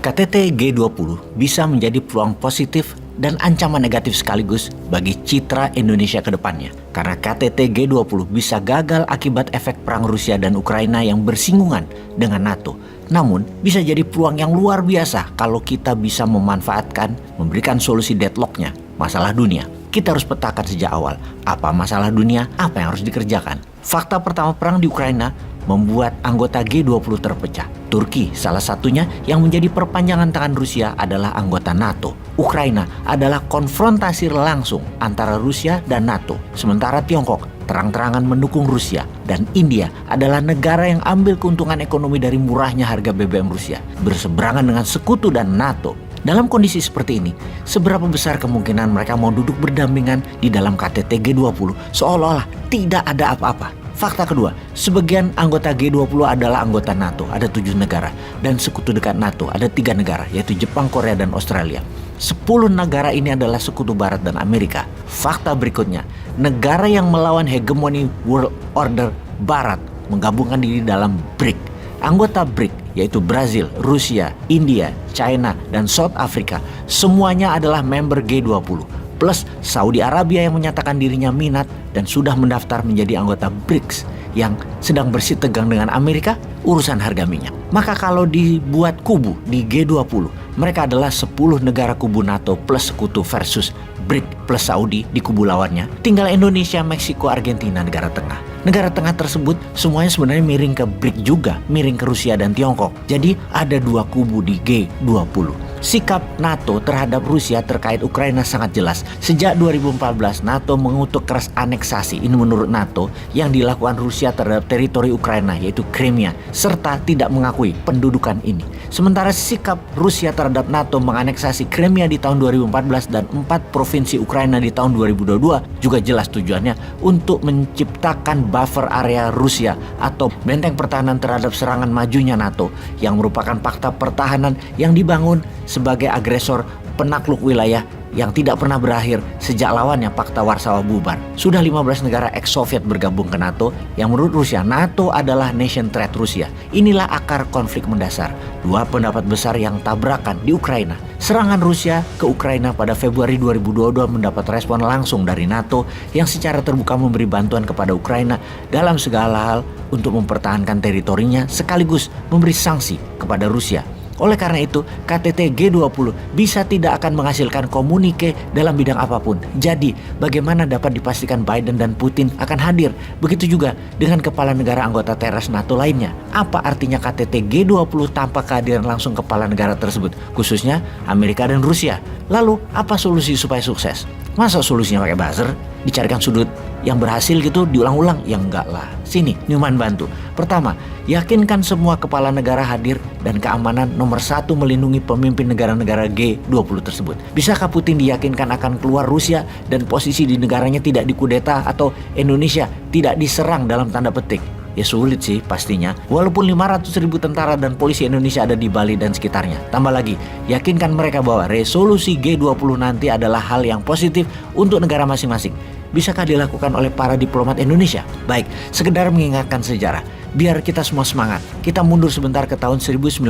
KTT G20 bisa menjadi peluang positif dan ancaman negatif sekaligus bagi citra Indonesia ke depannya. Karena KTT G20 bisa gagal akibat efek perang Rusia dan Ukraina yang bersinggungan dengan NATO. Namun, bisa jadi peluang yang luar biasa kalau kita bisa memanfaatkan, memberikan solusi deadlocknya, masalah dunia. Kita harus petakan sejak awal, apa masalah dunia, apa yang harus dikerjakan. Fakta pertama, perang di Ukraina membuat anggota G20 terpecah. Turki salah satunya yang menjadi perpanjangan tangan Rusia adalah anggota NATO. Ukraina adalah konfrontasi langsung antara Rusia dan NATO. Sementara Tiongkok terang-terangan mendukung Rusia, dan India adalah negara yang ambil keuntungan ekonomi dari murahnya harga BBM Rusia, berseberangan dengan sekutu dan NATO. Dalam kondisi seperti ini, seberapa besar kemungkinan mereka mau duduk berdampingan di dalam KTT G20 seolah-olah tidak ada apa-apa? Fakta kedua, sebagian anggota G20 adalah anggota NATO, ada 7 negara, dan sekutu dekat NATO, ada 3 negara, yaitu Jepang, Korea, dan Australia. 10 negara ini adalah sekutu Barat dan Amerika. Fakta berikutnya, negara yang melawan hegemoni World Order Barat menggabungkan diri dalam BRIC. Anggota BRIC yaitu Brazil, Rusia, India, China, dan South Africa, semuanya adalah member G20. Plus Saudi Arabia yang menyatakan dirinya minat dan sudah mendaftar menjadi anggota BRICS yang sedang bersih tegang dengan Amerika urusan harga minyak. Maka kalau dibuat kubu di G20, mereka adalah 10 negara kubu NATO plus sekutu versus BRIC plus Saudi di kubu lawannya. Tinggal Indonesia, Meksiko, Argentina, negara tengah. Negara tengah tersebut semuanya sebenarnya miring ke BRIC juga, miring ke Rusia dan Tiongkok. Jadi ada 2 kubu di G20. Sikap NATO terhadap Rusia terkait Ukraina sangat jelas. Sejak 2014, NATO mengutuk keras aneksasi, ini menurut NATO, yang dilakukan Rusia terhadap teritori Ukraina, yaitu Crimea, serta tidak mengakui pendudukan ini. Sementara sikap Rusia terhadap NATO menganeksasi Crimea di tahun 2014 dan 4 provinsi Ukraina di tahun 2022 juga jelas tujuannya untuk menciptakan buffer area Rusia atau benteng pertahanan terhadap serangan majunya NATO yang merupakan fakta pertahanan yang dibangun sebagai agresor penakluk wilayah yang tidak pernah berakhir sejak lawannya Pakta Warsawa bubar. Sudah 15 negara ex-Soviet bergabung ke NATO yang menurut Rusia, NATO adalah nation threat Rusia. Inilah akar konflik mendasar. 2 pendapat besar yang tabrakan di Ukraina. Serangan Rusia ke Ukraina pada Februari 2022 mendapat respon langsung dari NATO yang secara terbuka memberi bantuan kepada Ukraina dalam segala hal untuk mempertahankan teritorinya sekaligus memberi sanksi kepada Rusia. Oleh karena itu, KTT G20 bisa tidak akan menghasilkan komunike dalam bidang apapun. Jadi, bagaimana dapat dipastikan Biden dan Putin akan hadir? Begitu juga dengan kepala negara anggota teras NATO lainnya. Apa artinya KTT G20 tanpa kehadiran langsung kepala negara tersebut, khususnya Amerika dan Rusia? Lalu, apa solusi supaya sukses? Masa solusinya pakai buzzer? Dicarikan sudut yang berhasil gitu diulang-ulang? Ya enggak lah. Sini, Newman bantu. Pertama, yakinkan semua kepala negara hadir dan keamanan nomor 1 melindungi pemimpin negara-negara G20 tersebut. Bisakah Putin diyakinkan akan keluar Rusia dan posisi di negaranya tidak dikudeta atau Indonesia tidak diserang dalam tanda petik? Ya sulit sih pastinya, walaupun 500.000 tentara dan polisi Indonesia ada di Bali dan sekitarnya. Tambah lagi, yakinkan mereka bahwa resolusi G20 nanti adalah hal yang positif untuk negara masing-masing. Bisakah dilakukan oleh para diplomat Indonesia? Baik, sekedar mengingatkan sejarah. Biar kita semua semangat. Kita mundur sebentar ke tahun 1955.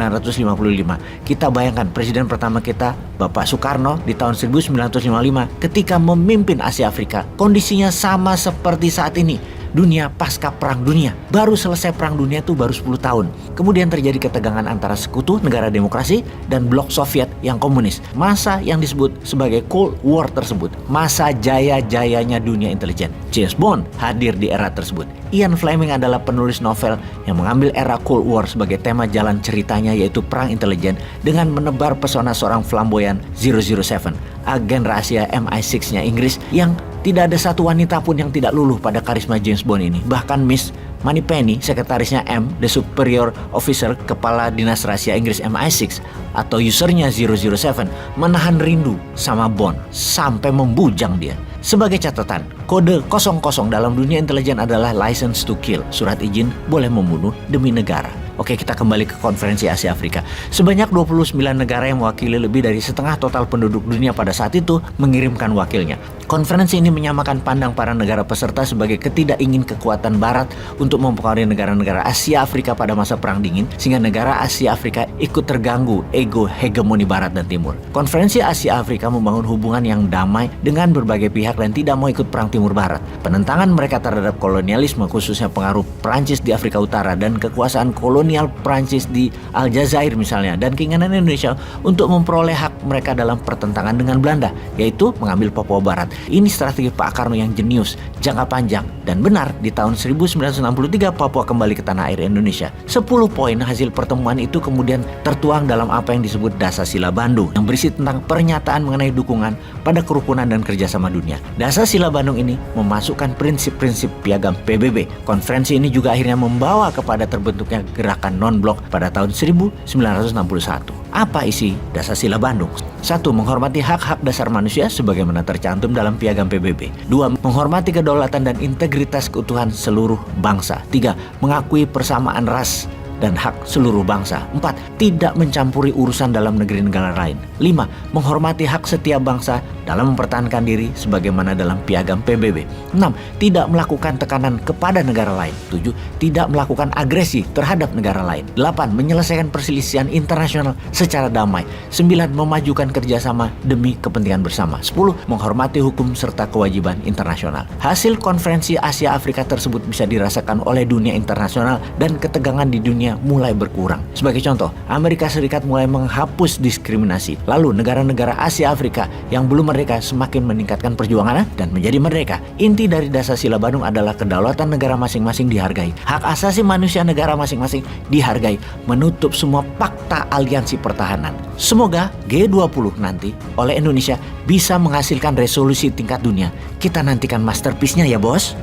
Kita bayangkan presiden pertama kita, Bapak Soekarno, di tahun 1955 ketika memimpin Asia Afrika. Kondisinya sama seperti saat ini. Dunia pasca perang dunia. Baru selesai perang dunia itu baru 10 tahun. Kemudian terjadi ketegangan antara sekutu negara demokrasi dan blok Soviet yang komunis. Masa yang disebut sebagai Cold War tersebut. Masa jaya-jayanya dunia intelijen. James Bond hadir di era tersebut. Ian Fleming adalah penulis novel yang mengambil era Cold War sebagai tema jalan ceritanya, yaitu perang intelijen dengan menebar pesona seorang flamboyan 007, agen rahasia MI6-nya Inggris yang tidak ada satu wanita pun yang tidak luluh pada karisma James Bond ini. Bahkan Miss Moneypenny, sekretarisnya M, the superior officer, kepala dinas rahasia Inggris MI6 atau usernya 007, menahan rindu sama Bond sampai membujang dia. Sebagai catatan, kode 00 dalam dunia intelijen adalah license to kill, surat izin boleh membunuh demi negara. Oke, kita kembali ke konferensi Asia Afrika. Sebanyak 29 negara yang mewakili lebih dari setengah total penduduk dunia pada saat itu mengirimkan wakilnya. Konferensi ini menyamakan pandang para negara peserta sebagai ketidakingin kekuatan Barat untuk mempengaruhi negara-negara Asia Afrika pada masa Perang Dingin, sehingga negara Asia Afrika ikut terganggu ego hegemoni Barat dan Timur. Konferensi Asia Afrika membangun hubungan yang damai dengan berbagai pihak dan tidak mau ikut Perang Timur Barat. Penentangan mereka terhadap kolonialisme, khususnya pengaruh Prancis di Afrika Utara dan kekuasaan kolonial Prancis di Aljazair misalnya, dan keinginan Indonesia untuk memperoleh hak mereka dalam pertentangan dengan Belanda, yaitu mengambil Papua Barat. Ini strategi Pak Karno yang jenius, jangka panjang, dan benar di tahun 1963 Papua kembali ke tanah air Indonesia. 10 poin hasil pertemuan itu kemudian tertuang dalam apa yang disebut Dasar-Sila Bandung, yang berisi tentang pernyataan mengenai dukungan pada kerukunan dan kerjasama dunia. Dasar-Sila Bandung ini memasukkan prinsip-prinsip piagam PBB. Konferensi ini juga akhirnya membawa kepada terbentuknya gerakan non-blok pada tahun 1961. Apa isi Dasar-Sila Bandung? 1. Menghormati hak-hak dasar manusia sebagaimana tercantum dalam piagam PBB. 2. Menghormati kedaulatan dan integritas keutuhan seluruh bangsa. 3. Mengakui persamaan ras dan hak seluruh bangsa. 4. Tidak mencampuri urusan dalam negeri negara lain. 5. Menghormati hak setiap bangsa dalam mempertahankan diri sebagaimana dalam piagam PBB. 6. Tidak melakukan tekanan kepada negara lain. 7. Tidak melakukan agresi terhadap negara lain. 8. Menyelesaikan perselisihan internasional secara damai. 9. Memajukan kerjasama demi kepentingan bersama. 10. Menghormati hukum serta kewajiban internasional. Hasil konferensi Asia Afrika tersebut bisa dirasakan oleh dunia internasional dan ketegangan di dunia mulai berkurang. Sebagai contoh, Amerika Serikat mulai menghapus diskriminasi. Lalu negara-negara Asia Afrika yang belum merdeka semakin meningkatkan perjuangannya dan menjadi merdeka. Inti dari Dasar-Sila Bandung adalah kedaulatan negara masing-masing dihargai, hak asasi manusia negara masing-masing dihargai, menutup semua fakta aliansi pertahanan. Semoga G20 nanti oleh Indonesia bisa menghasilkan resolusi tingkat dunia. Kita nantikan masterpiece-nya ya bos.